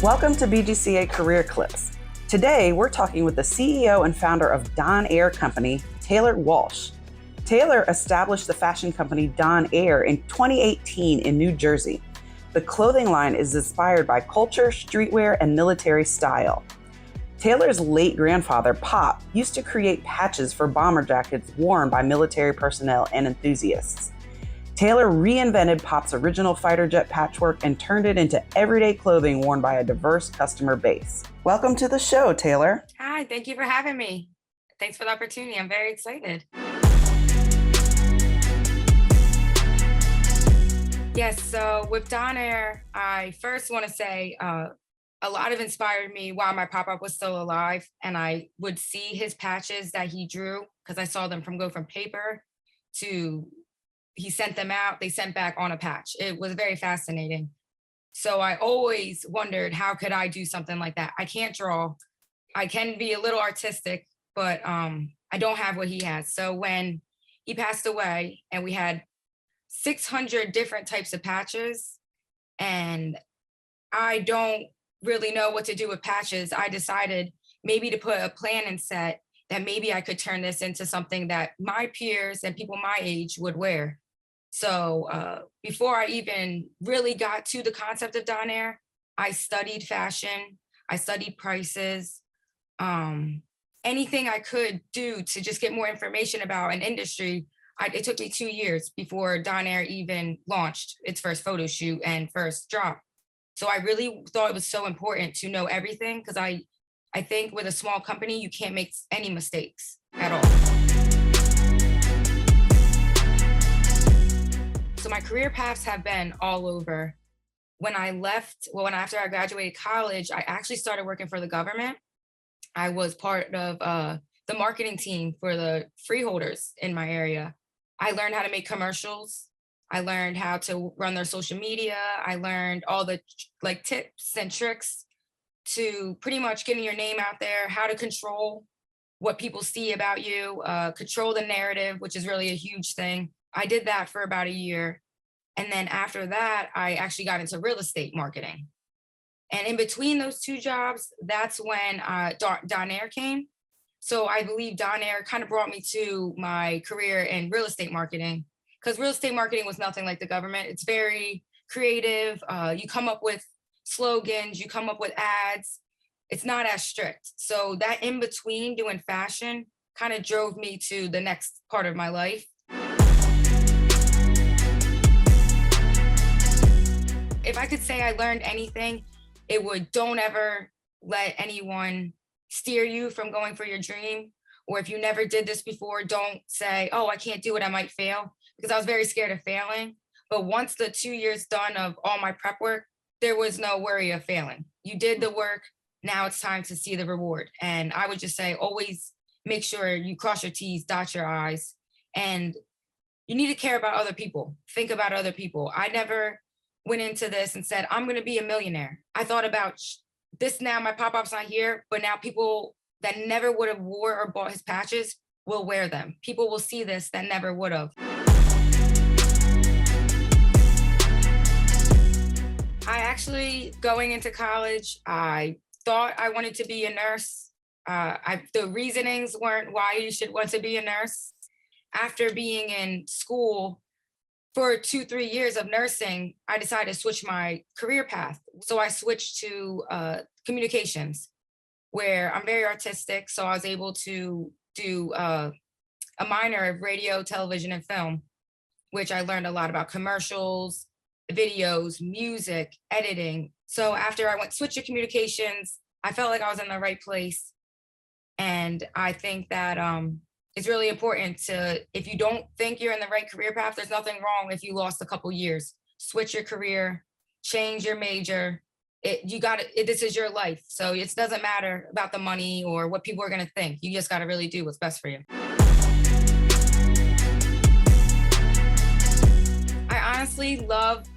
Welcome to BGCA Career Clips. Today, we're talking with the CEO and founder of Don Air Company, Taylor Walsh. Taylor established the fashion company Don Air in 2018 in New Jersey. The clothing line is inspired by culture, streetwear, and military style. Taylor's late grandfather, Pop, used to create patches for bomber jackets worn by military personnel and enthusiasts. Taylor reinvented Pop's original fighter jet patchwork and turned it into everyday clothing worn by a diverse customer base. Welcome to the show, Taylor. Hi, thank you for having me. Thanks for the opportunity. I'm very excited. Yes, so with Don Air, I first want to say a lot of inspired me while my pop-up was still alive, and I would see his patches that he drew because I saw them go from paper to he sent them out, they sent back on a patch. It was very fascinating. So I always wondered, how could I do something like that? I can't draw. I can be a little artistic, but I don't have what he has. So when he passed away and we had 600 different types of patches, and I don't really know what to do with patches, I decided maybe to put a plan in set that maybe I could turn this into something that my peers and people my age would wear. So before I even really got to the concept of Don Air, I studied fashion, I studied prices, anything I could do to just get more information about an industry. It took me 2 years before Don Air even launched its first photo shoot and first drop. So I really thought it was so important to know everything because I think with a small company, you can't make any mistakes at all. So my career paths have been all over. When I left, well, when after I graduated college, I actually started working for the government. I was part of the marketing team for the freeholders in my area. I learned how to make commercials. I learned how to run their social media. I learned all the tips and tricks to pretty much getting your name out there, how to control what people see about you, control the narrative, which is really a huge thing. I did that for about a year. And then after that, I actually got into real estate marketing. And in between those two jobs, that's when Don Air came. So I believe Don Air kind of brought me to my career in real estate marketing because real estate marketing was nothing like the government. It's very creative. You come up with slogans, you come up with ads. It's not as strict. So that in between doing fashion kind of drove me to the next part of my life. If I could say I learned anything, it would don't ever let anyone steer you from going for your dream. Or if you never did this before, don't say, oh, I can't do it, I might fail. Because I was very scared of failing. But once the 2 years done of all my prep work, there was no worry of failing. You did the work, now it's time to see the reward. And I would just say, always make sure you cross your T's, dot your I's, and you need to care about other people. Think about other people. I never went into this and said, I'm going to be a millionaire. I thought about this now, my pop-up's not here, but now people that never would have wore or bought his patches will wear them. People will see this that never would have. I actually, going into college, I thought I wanted to be a nurse. The reasonings weren't why you should want to be a nurse. After being in school for 2-3 years of nursing, I decided to switch my career path. So I switched to communications, where I'm very artistic. So I was able to do a minor of radio, television, and film, which I learned a lot about commercials, videos, music, editing. So after I went switch to communications, I felt like I was in the right place. And I think that it's really important to, if you don't think you're in the right career path, there's nothing wrong if you lost a couple years. Switch your career, change your major. This is your life. So it doesn't matter about the money or what people are going to think. You just got to really do what's best for you. I honestly love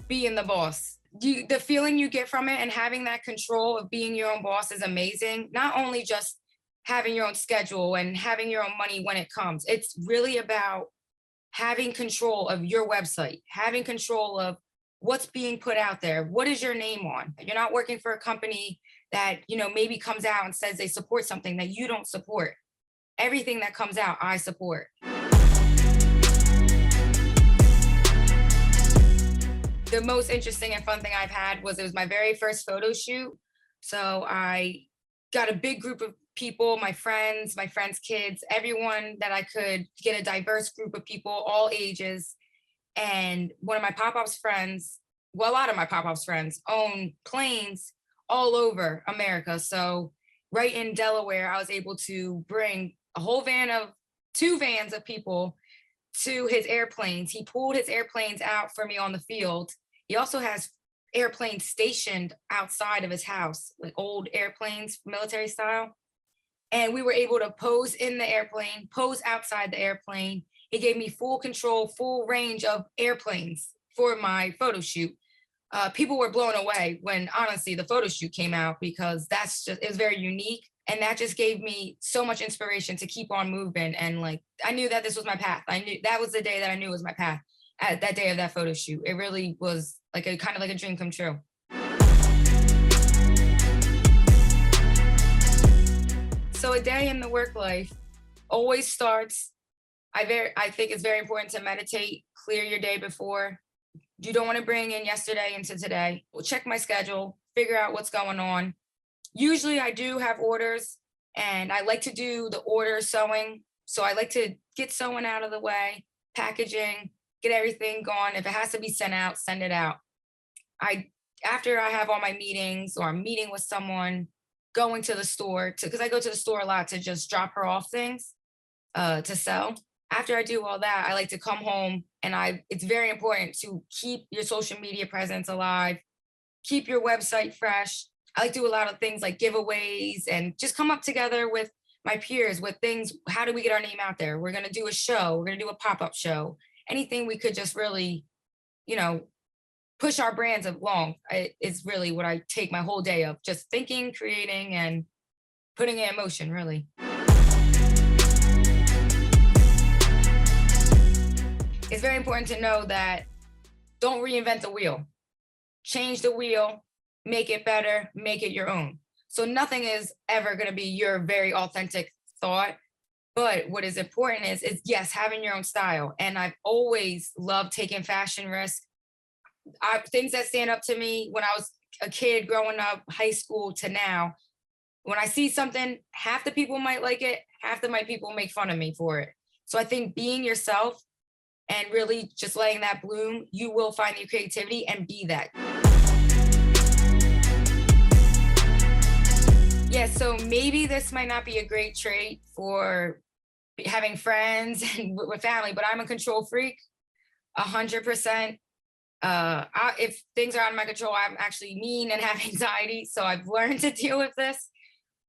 being the boss. The feeling you get from it and having that control of being your own boss is amazing. Not only just having your own schedule and having your own money when it comes. It's really about having control of your website, having control of what's being put out there? What is your name on? You're not working for a company that, maybe comes out and says they support something that you don't support. Everything that comes out, I support. The most interesting and fun thing I've had was it was my very first photo shoot. So I got a big group of people, my friends' kids, everyone that I could get a diverse group of people, all ages. And one of my pop-ups friends, well, a lot of my pop-ups friends own planes all over America. So right in Delaware, I was able to bring a whole two vans of people to his airplanes. He pulled his airplanes out for me on the field. He also has airplanes stationed outside of his house, like old airplanes, military style. And we were able to pose in the airplane, pose outside the airplane. He gave me full control, full range of airplanes for my photo shoot. People were blown away when honestly the photo shoot came out, because it was very unique. And that just gave me so much inspiration to keep on moving. And like, I knew that this was my path. I knew that was the day that I knew was my path, at that day of that photo shoot. It really was like a kind of like a dream come true. So a day in the work life always starts. I think it's very important to meditate, clear your day before. You don't want to bring in yesterday into today. We'll check my schedule, figure out what's going on. Usually I do have orders, and I like to do the order sewing. So I like to get sewing out of the way, packaging, get everything going. If it has to be sent out, send it out. After I have all my meetings, or I'm meeting with someone, going to the store, because I go to the store a lot to just drop her off things to sell. After I do all that, I like to come home, and it's very important to keep your social media presence alive, keep your website fresh. I like to do a lot of things like giveaways, and just come up together with my peers with things. How do we get our name out there? We're going to do a show. We're going to do a pop-up show. Anything we could just really, push our brands along. It's really what I take my whole day of, just thinking, creating, and putting it in motion, really. It's very important to know that don't reinvent the wheel. Change the wheel, make it better, make it your own. So nothing is ever going to be your very authentic thought. But what is important is yes, having your own style. And I've always loved taking fashion risks. Things that stand up to me when I was a kid growing up, high school to now. When I see something, half the people might like it, half the people make fun of me for it. So I think being yourself and really just letting that bloom, you will find your creativity and be that. Yeah, so maybe this might not be a great trait for having friends and with family, but I'm a control freak, 100%. If things are out of my control, I'm actually mean and have anxiety. So I've learned to deal with this.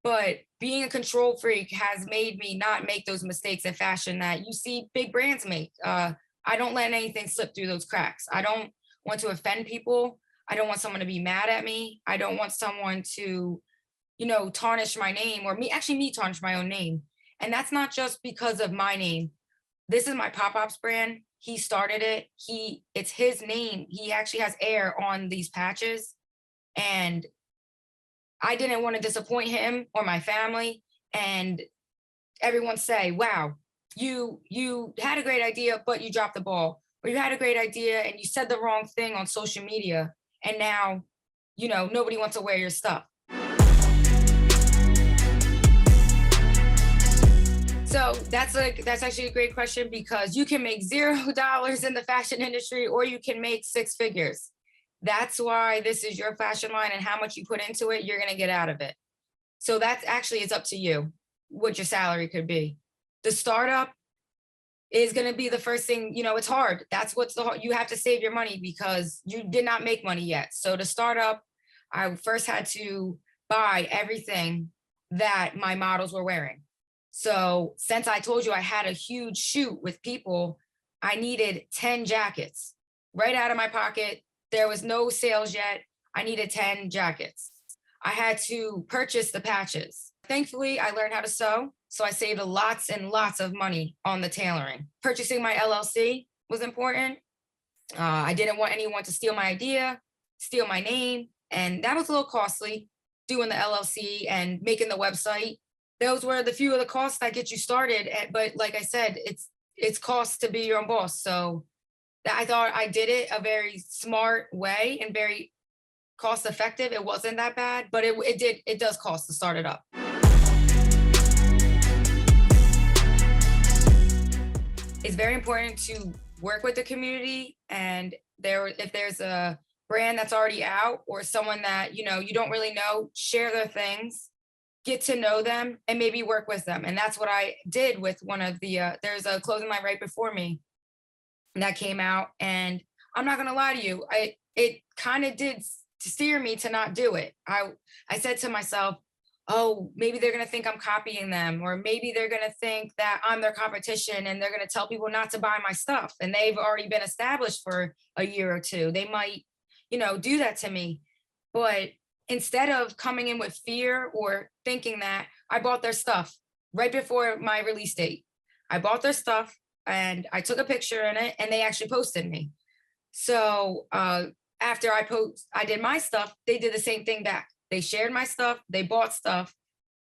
But being a control freak has made me not make those mistakes in fashion that you see big brands make. I don't let anything slip through those cracks. I don't want to offend people. I don't want someone to be mad at me. I don't want someone to, tarnish my name, or me tarnish my own name. And that's not just because of my name. This is my Pop-Ups brand. He started it. It's his name. He actually has air on these patches. And I didn't want to disappoint him or my family. And everyone say, wow, you had a great idea, but you dropped the ball. Or you had a great idea and you said the wrong thing on social media. And now, nobody wants to wear your stuff. So that's actually a great question, because you can make $0 in the fashion industry, or you can make six figures. That's why this is your fashion line, and how much you put into it, you're going to get out of it. So that's actually, it's up to you what your salary could be. The startup is going to be the first thing, it's hard. You have to save your money because you did not make money yet. So to start up, I first had to buy everything that my models were wearing. So since I told you I had a huge shoot with people, I needed 10 jackets right out of my pocket. There was no sales yet. I needed 10 jackets. I had to purchase the patches. Thankfully, I learned how to sew. So I saved lots and lots of money on the tailoring. Purchasing my LLC was important. I didn't want anyone to steal my idea, steal my name, and that was a little costly doing the LLC and making the website. Those were the few of the costs that get you started. But like I said, it's cost to be your own boss. So I thought I did it a very smart way and very cost effective. It wasn't that bad, but it does cost to start it up. It's very important to work with the community, and if there's a brand that's already out or someone that you don't really know, share their things, get to know them, and maybe work with them. And that's what I did with one of the there's a clothing line right before me that came out, and I'm not gonna lie to you, it kind of did steer me to not do it. I said to myself, oh, maybe they're gonna think I'm copying them, or maybe they're gonna think that I'm their competition and they're gonna tell people not to buy my stuff. And they've already been established for a year or two. They might, do that to me. But instead of coming in with fear or thinking that, I bought their stuff right before my release date. I bought their stuff and I took a picture in it, and they actually posted me. So after I did my stuff, they did the same thing back. They shared my stuff, they bought stuff.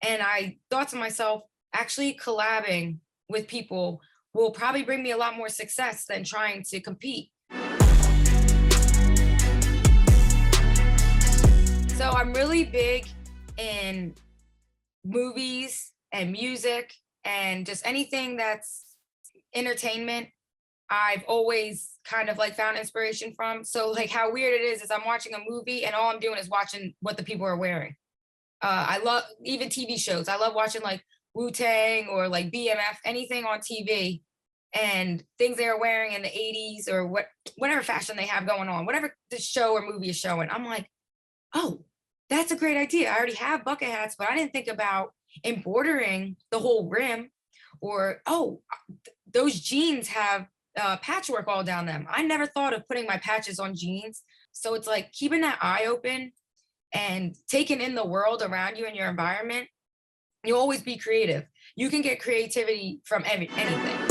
And I thought to myself, actually collabing with people will probably bring me a lot more success than trying to compete. So I'm really big in movies and music and just anything that's entertainment. I've always kind of like found inspiration from. So like how weird it is I'm watching a movie and all I'm doing is watching what the people are wearing. I love even TV shows. I love watching like Wu-Tang or like BMF, anything on TV, and things they are wearing in the 80s or whatever fashion they have going on, whatever the show or movie is showing. I'm like, oh, that's a great idea. I already have bucket hats, but I didn't think about embroidering the whole rim. Or, oh, those jeans have patchwork all down them. I never thought of putting my patches on jeans. So it's like keeping that eye open and taking in the world around you and your environment. You'll always be creative. You can get creativity from anything.